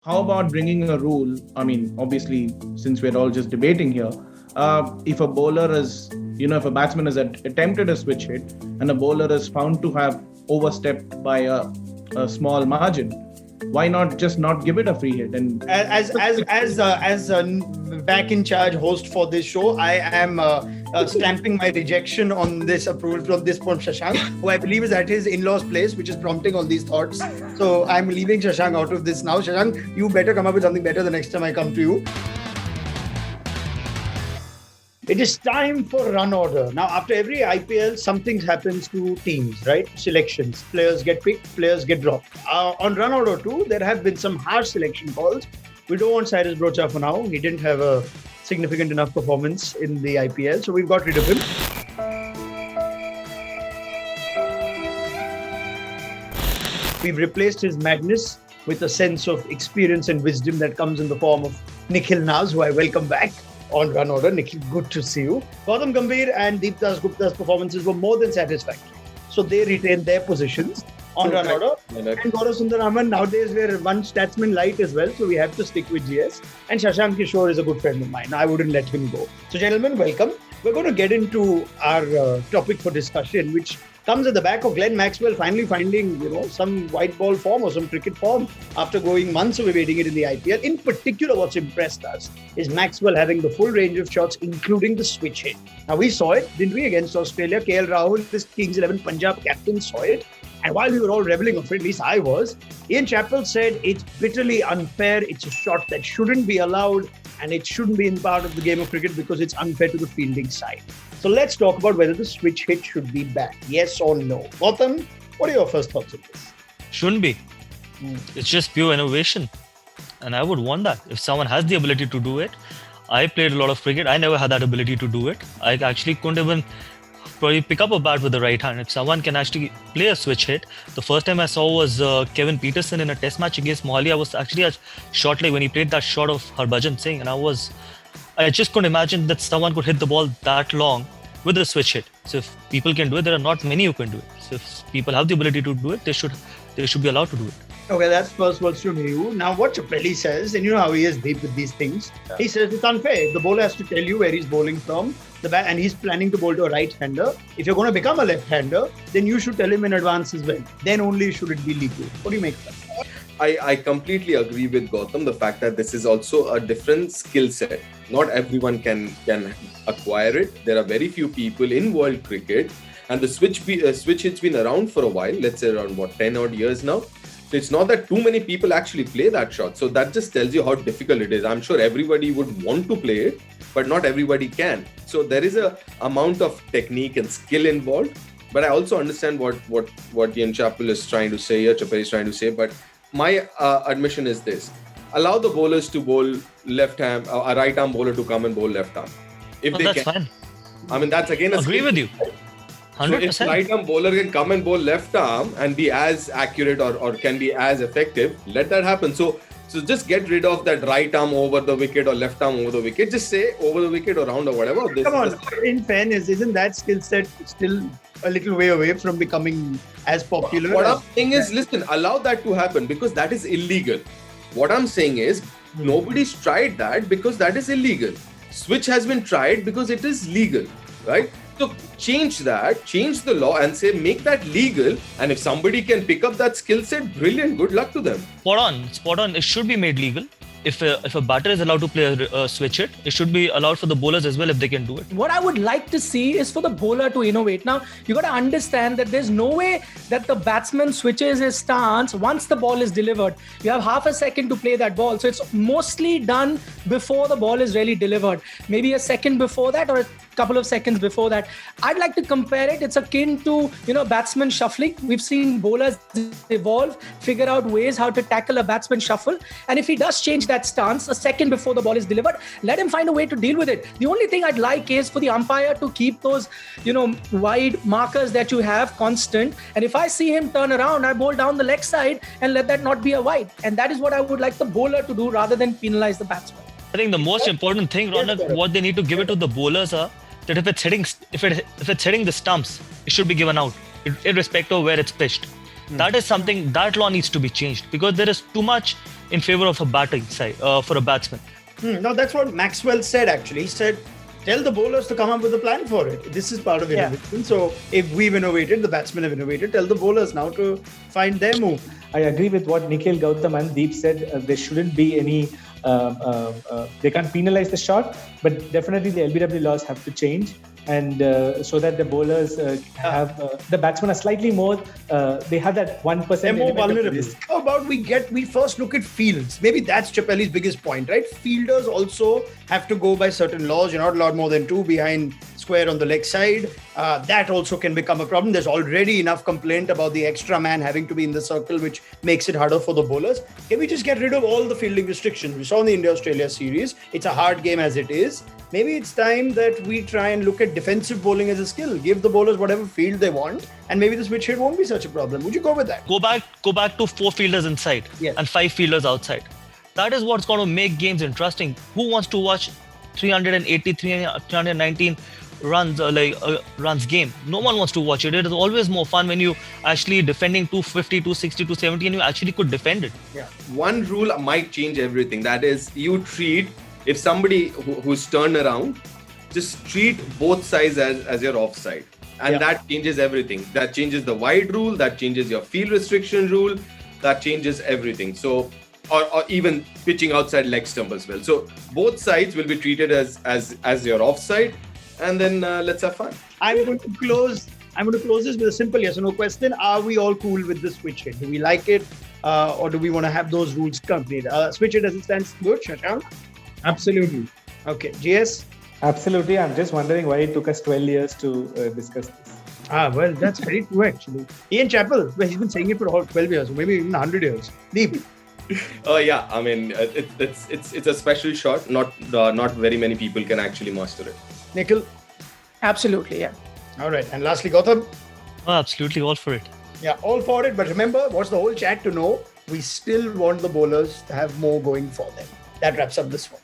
How about bringing a rule? I mean, obviously, since we're all just debating here, if a bowler is, if a batsman has attempted a switch hit and a bowler is found to have overstepped by a small margin, why not just not give it a free hit? And As back in charge host for this show, I am stamping my rejection on this approval from this from Shashank, who I believe is at his in-laws' place, which is prompting all these thoughts. So I'm leaving Shashank out of this now. Shashank, you better come up with something better the next time I come to you. It is time for run order. Now, after every IPL, something happens to teams, right? Selections. Players get picked, players get dropped. On run order 2, there have been some harsh selection calls. We don't want Cyrus Brocha for now. He didn't have a significant enough performance in the IPL, so we've got rid of him. We've replaced his madness with a sense of experience and wisdom that comes in the form of Nikhil Naz, who I welcome back on run order. Nikhil, good to see you. Gautam Gambhir and Deep Das Gupta's performances were more than satisfactory. So they retained their positions on run order. And Gaurav Sundararaman, nowadays we're one statsman light as well, so we have to stick with GS. And Shashank Kishore is a good friend of mine. I wouldn't let him go. So gentlemen, welcome. We're going to get into our topic for discussion, which comes at the back of Glenn Maxwell finally finding, some white ball form or some cricket form after going months of evading it in the IPL. In particular, what's impressed us is Maxwell having the full range of shots, including the switch hit. Now, we saw it, didn't we, against Australia? KL Rahul, this Kings 11 Punjab captain, saw it. And while we were all reveling of it, at least I was, Ian Chappell said it's bitterly unfair. It's a shot that shouldn't be allowed and it shouldn't be in part of the game of cricket because it's unfair to the fielding side. So let's talk about whether the switch hit should be banned. Yes or no? Gautam, what are your first thoughts on this? Shouldn't be. It's just pure innovation. And I would want that. If someone has the ability to do it, I played a lot of cricket. I never had that ability to do it. I actually couldn't even probably pick up a bat with the right hand. If someone can actually play a switch hit, the first time I saw was Kevin Peterson in a test match against Mohali. I was actually at short leg when he played that shot of Harbhajan Singh, and I just couldn't imagine that someone could hit the ball that long with a switch hit. So if people can do it, there are not many who can do it. So if people have the ability to do it, they should be allowed to do it. Okay, that's first words from you. Now, what Chappelli says, and you know how he is deep with these things, he says it's unfair. The bowler has to tell you where he's bowling from, and he's planning to bowl to a right-hander. If you're going to become a left-hander, then you should tell him in advance as well. Then only should it be legal. What do you make of that? I completely agree with Gautam. The fact that this is also a different skill set. Not everyone can acquire it. There are very few people in world cricket, and the switch hit's been around for a while. Let's say around 10 odd years now. So it's not that too many people actually play that shot. So that just tells you how difficult it is. I'm sure everybody would want to play it, but not everybody can. So there is a amount of technique and skill involved. But I also understand what Ian Chappell is trying to say here, Chappell is trying to say. But my admission is this: allow the bowlers to bowl left arm, a right arm bowler to come and bowl left arm. If they that's can. fine. I mean, that's again a Agree skill. with you. 100%. So if right arm bowler can come and bowl left arm and be as accurate or can be as effective, let that happen. So just get rid of that right arm over the wicket or left arm over the wicket. Just say over the wicket or round or whatever. Come on, in fairness, isn't that skill set still a little way away from becoming as popular? What I'm saying is, listen, allow that to happen because that is illegal. What I'm saying is, nobody's tried that because that is illegal. Switch has been tried because it is legal, right? So change the law and say, make that legal. And if somebody can pick up that skill set, brilliant, good luck to them. Spot on. It should be made legal. If a batter is allowed to play a switch hit, it should be allowed for the bowlers as well if they can do it. What I would like to see is for the bowler to innovate. Now, you got to understand that there's no way that the batsman switches his stance once the ball is delivered. You have half a second to play that ball. So it's mostly done before the ball is really delivered. Maybe a second before that or a couple of seconds before that. I'd like to compare it. It's akin to, batsman shuffling. We've seen bowlers evolve, figure out ways how to tackle a batsman shuffle. And if he does change that stance a second before the ball is delivered, let him find a way to deal with it. The only thing I'd like is for the umpire to keep those, wide markers that you have constant. And if I see him turn around, I bowl down the leg side and let that not be a wide. And that is what I would like the bowler to do rather than penalize the batsman. I think the most important thing, Ronak, what they need to give it to the bowlers are that if it's hitting the stumps, it should be given out, irrespective of where it's pitched. That is something, that law needs to be changed because there is too much in favor of a batting side for a batsman. No, that's what Maxwell said actually. He said, tell the bowlers to come up with a plan for it. This is part of innovation. So if we've innovated, the batsmen have innovated, tell the bowlers now to find their move. I agree with what Nikhil, Gautam and Deep said. There shouldn't be any, they can't penalize the shot, but definitely the LBW laws have to change. And so that the bowlers have, the batsmen are slightly more, they have that 1%. They're more element of vulnerable. risk. How about we first look at fields? Maybe that's Chappelli's biggest point, right? Fielders also have to go by certain laws. You're not allowed more than 2 behind square on the leg side. That also can become a problem. There's already enough complaint about the extra man having to be in the circle, which makes it harder for the bowlers. Can we just get rid of all the fielding restrictions? We saw in the India-Australia series, it's a hard game as it is. Maybe it's time that we try and look at defensive bowling as a skill. Give the bowlers whatever field they want, and maybe the switch hit won't be such a problem. Would you go with that? Go back to 4 fielders inside and 5 fielders outside. That is what's going to make games interesting. Who wants to watch 380, 319 runs runs game? No one wants to watch it. It is always more fun when you actually defending 250, 260, 270 and you actually could defend it. One rule might change everything. That is, you treat, if somebody who's turned around, just treat both sides as your offside. And that changes everything. That changes the wide rule, that changes your field restriction rule, that changes everything. So, or even pitching outside leg stump as well. So both sides will be treated as your offside, and then let's have fun. I'm going to close this with a simple yes or no question. Are we all cool with the switch hit? Do we like it, or do we want to have those rules complete? Switch hit as it stands, good, Shashank? Absolutely. Okay, GS? Absolutely. I'm just wondering why it took us 12 years to discuss this. Well, that's very true actually. Ian Chappell, well, he's been saying it for all 12 years, or maybe even 100 years. Deep? Yeah, I mean, it's a special shot. Not very many people can actually master it. Nikhil? Absolutely, yeah. All right, and lastly, Gautam? Oh, absolutely all for it. Yeah, all for it. But remember, what's the whole chat to know? We still want the bowlers to have more going for them. That wraps up this one.